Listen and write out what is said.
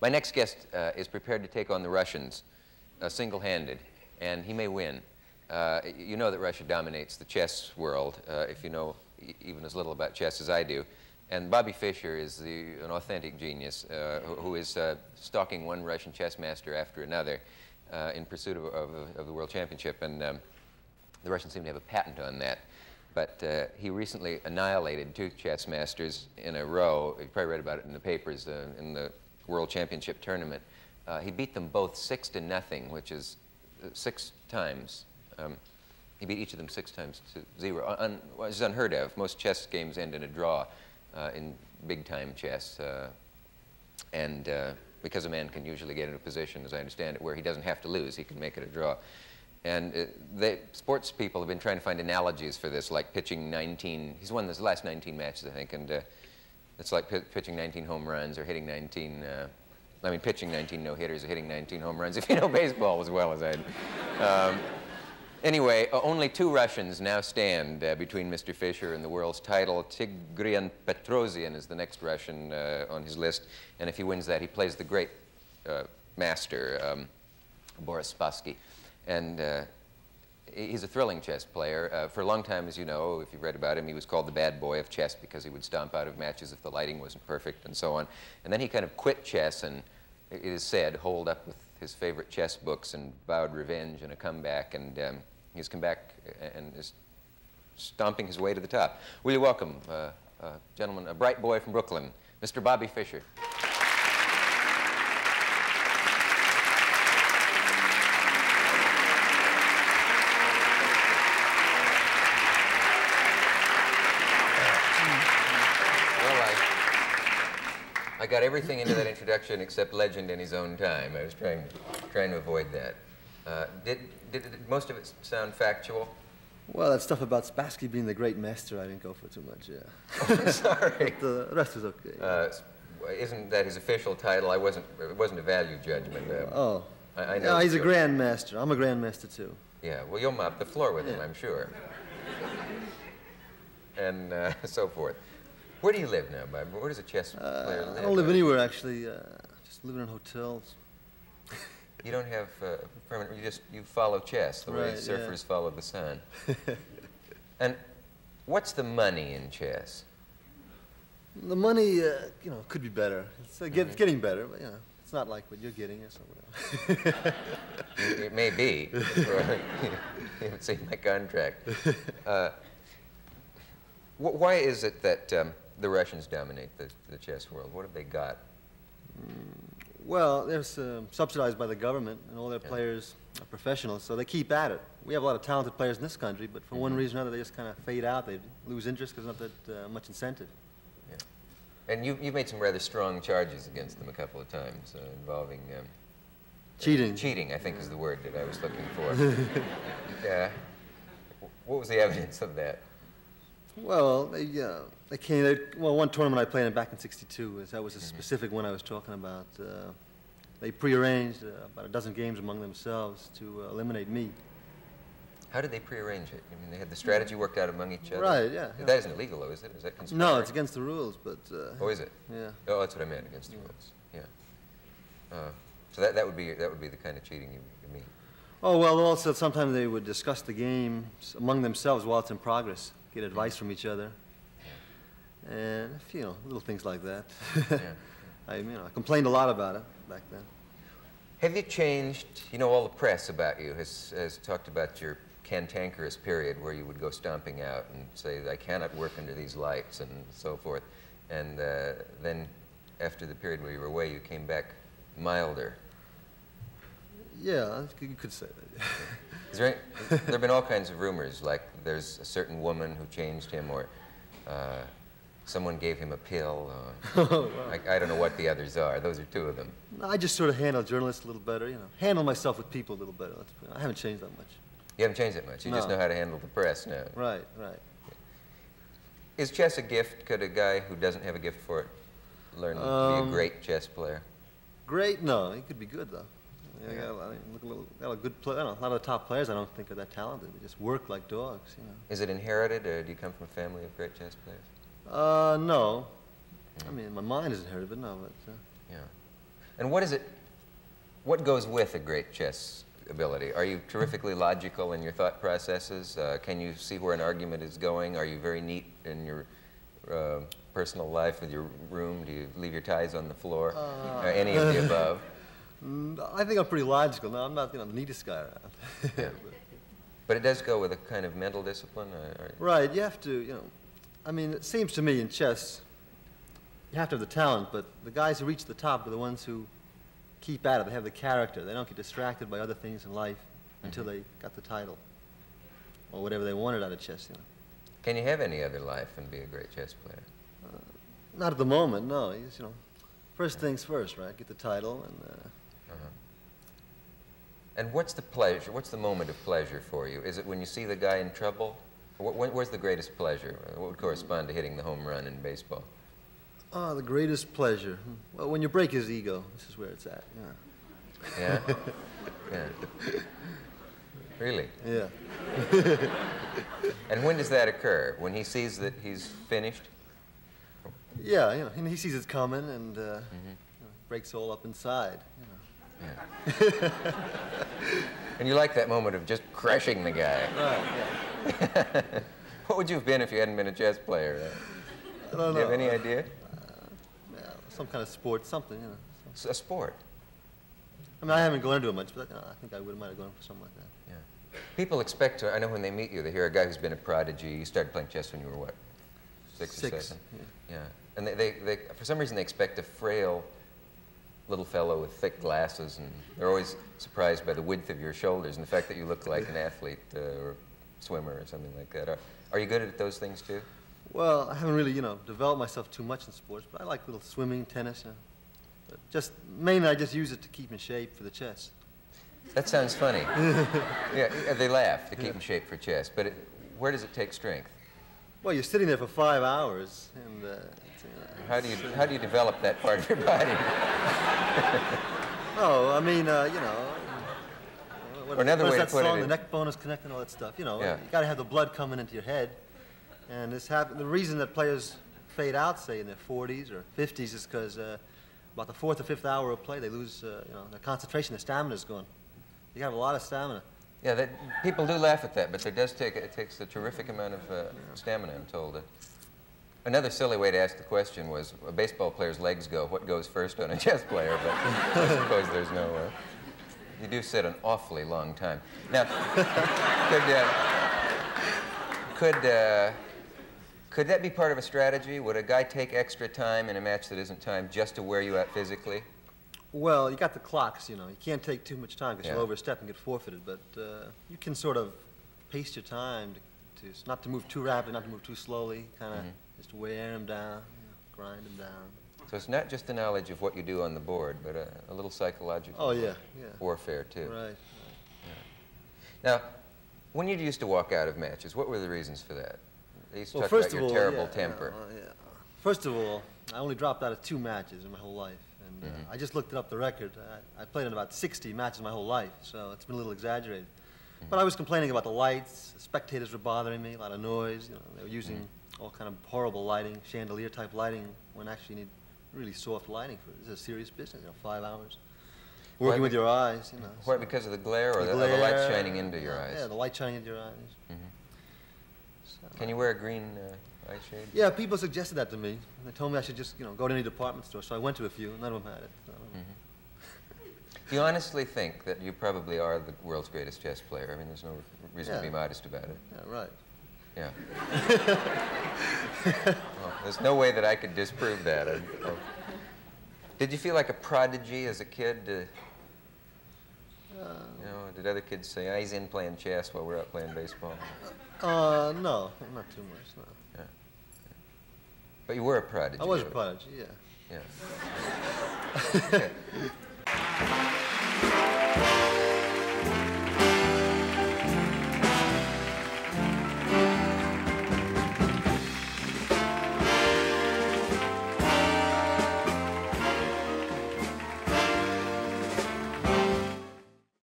My next guest is prepared to take on the Russians single-handed, and he may win. You know that Russia dominates the chess world, if you know even as little about chess as I do. And Bobby Fischer is an authentic genius who is stalking one Russian chess master after another in pursuit of the World Championship. And the Russians seem to have a patent on that. But he recently annihilated 2 chess masters in a row. You probably read about it in the papers in the World Championship tournament. He beat them both 6-0, which is 6 times. He beat each of them 6 times to 0. Which is unheard of. Most chess games end in a draw in big-time chess. Because a man can usually get into a position, as I understand it, where he doesn't have to lose, he can make it a draw. And sports people have been trying to find analogies for this, like pitching 19. He's won his last 19 matches, I think, and it's like pitching 19 home runs or hitting 19. I mean, pitching 19 no-hitters or hitting 19 home runs, if you know baseball as well as I do. Anyway, only 2 Russians now stand between Mr. Fischer and the world's title. Tigran Petrosian is the next Russian on his list, and if he wins that, he plays the great master, Boris Spassky. And he's a thrilling chess player. For a long time, as you know, if you've read about him, he was called the bad boy of chess because he would stomp out of matches if the lighting wasn't perfect and so on. And then he kind of quit chess and, it is said, holed up with his favorite chess books and vowed revenge and a comeback. And he's come back and is stomping his way to the top. Will you welcome, gentlemen, a bright boy from Brooklyn, Mr. Bobby Fischer. I got everything into that introduction except legend in his own time. I was trying to avoid that. Did most of it sound factual? Well, that stuff about Spassky being the great master, I didn't go for too much, yeah. Oh, sorry. But the rest was okay. Yeah. Isn't that his official title? It wasn't a value judgment. I know. No, he's a grandmaster. I'm a grandmaster, too. Yeah, well, you'll mop the floor with him, I'm sure. And so forth. Where do you live now, Bob? Where does a chess player live? I don't live anywhere, actually. Just living in hotels. You don't have permanent, you follow chess the way surfers follow the sun. And what's the money in chess? The money, you know, could be better. It's getting better, but, you know, it's not like what you're getting or something else. It may be. You haven't seen my contract. Why is it that the Russians dominate the chess world? What have they got? Well, they're subsidized by the government, and all their players are professionals, so they keep at it. We have a lot of talented players in this country, but for one reason or another, they just kind of fade out. They lose interest because there's not that much incentive. Yeah. And you've made some rather strong charges against them a couple of times involving... cheating. Cheating, I think, is the word that I was looking for. Yeah. What was the evidence of that? Well, well, one tournament I played in back in '62, that was a specific one I was talking about. They prearranged about a dozen games among themselves to eliminate me. How did they prearrange it? I mean, they had the strategy worked out among each other? Right, yeah. That isn't illegal, though, is it? Is that conspiring? No, it's against the rules, but... oh, is it? Yeah. Oh, that's what I meant, against the rules. Yeah. So that would be the kind of cheating you mean? Oh, well, also sometimes they would discuss the games among themselves while it's in progress. Get advice from each other, and you know, little things like that. I complained a lot about it back then. Have you changed? You know, all the press about you has talked about your cantankerous period where you would go stomping out and say, "I cannot work under these lights," and so forth. And then, after the period where you were away, you came back milder. Yeah, you could say that. There have been all kinds of rumors, like there's a certain woman who changed him, or someone gave him a pill. Wow. I don't know what the others are. Those are 2 of them. I just sort of handle journalists a little better, you know. Handle myself with people a little better. I haven't changed that much. You haven't changed that much. You just know how to handle the press now. Right, right. Is chess a gift? Could a guy who doesn't have a gift for it learn to be a great chess player? Great? No, he could be good, though. Yeah, got a good play. A lot of the top players I don't think are that talented. They just work like dogs, you know. Is it inherited, or do you come from a family of great chess players? No. I mean, my mind is inherited, but no. But, yeah. And what goes with a great chess ability? Are you terrifically logical in your thought processes? Can you see where an argument is going? Are you very neat in your personal life with your room? Do you leave your ties on the floor? Any of the above? I think I'm pretty logical. No, I'm not, the neatest guy around. Yeah. But it does go with a kind of mental discipline? Right, you have to, I mean, it seems to me in chess, you have to have the talent, but the guys who reach the top are the ones who keep at it. They have the character. They don't get distracted by other things in life until they got the title or whatever they wanted out of chess, Can you have any other life and be a great chess player? Not at the moment, no. You just, first things first, right? Get the title and... And what's the pleasure? What's the moment of pleasure for you? Is it when you see the guy in trouble? Where's the greatest pleasure? What would correspond to hitting the home run in baseball? The greatest pleasure. Well, when you break his ego, this is where it's at. Yeah? Yeah. Really? Yeah. And when does that occur? When he sees that he's finished? Yeah, and he sees it's coming and breaks all up inside. Yeah. And you like that moment of just crushing the guy. Right, yeah. What would you have been if you hadn't been a chess player? I don't know. Do you have any idea? Yeah, some kind of sport, something, A sport? I mean, I haven't gone into it much, but I think I might have gone for something like that. Yeah. People expect to, I know when they meet you, they hear a guy who's been a prodigy. You started playing chess when you were what? Six or seven? Yeah. And they, for some reason, they expect a frail little fellow with thick glasses, and they're always surprised by the width of your shoulders and the fact that you look like an athlete or swimmer or something like that. Are you good at those things too? Well, I haven't really, developed myself too much in sports, but I like little swimming, tennis. But just mainly, I just use it to keep in shape for the chess. That sounds funny. Yeah, they laugh to keep in shape for chess, but where does it take strength? Well, you're sitting there for 5 hours, and how do you develop that part of your body? Oh, I mean, or another what way is to that put song? it, The neck bone is connected, all that stuff. Yeah. You got to have the blood coming into your head, and the reason that players fade out, say in their 40s or 50s, is because about the 4th or 5th hour of play, they lose, their concentration, their stamina is gone. You have a lot of stamina. Yeah, people do laugh at that, but it takes a terrific amount of stamina, I'm told. Another silly way to ask the question was, a baseball player's legs go, what goes first on a chess player? But I suppose there's no... you do sit an awfully long time. Now, could that be part of a strategy? Would a guy take extra time in a match that isn't timed just to wear you out physically? Well, you got the clocks, you can't take too much time because Yeah. you'll overstep and get forfeited, but you can sort of pace your time to not to move too rapidly, not to move too slowly, kind of just wear them down, grind them down. So it's not just the knowledge of what you do on the board, but a little psychological warfare, too. Right. Yeah. Now, when you used to walk out of matches, what were the reasons for that? They used to talk first about of your all, terrible temper. First of all, I only dropped out of 2 matches in my whole life. And I just looked up the record. I played in about 60 matches my whole life, so it's been a little exaggerated. But I was complaining about the lights. The spectators were bothering me, a lot of noise. They were using all kind of horrible lighting, chandelier-type lighting, when actually you need really soft lighting for it. It's a serious business, 5 hours. Working with your eyes, Why, because of the glare or the light shining into your eyes? Yeah, the light shining into your eyes. So, can you wear a green eye shade? Yeah, people suggested that to me. They told me I should just, go to any department store. So I went to a few. None of them had it. Do you honestly think that you probably are the world's greatest chess player? I mean, there's no reason to be modest about it. Yeah, right. Yeah. Well, there's no way that I could disprove that. Did you feel like a prodigy as a kid? Did other kids say, he's in playing chess while we're out playing baseball? No, not too much, no. Yeah. But you were a prodigy. I was a prodigy, yeah. Yeah. Okay.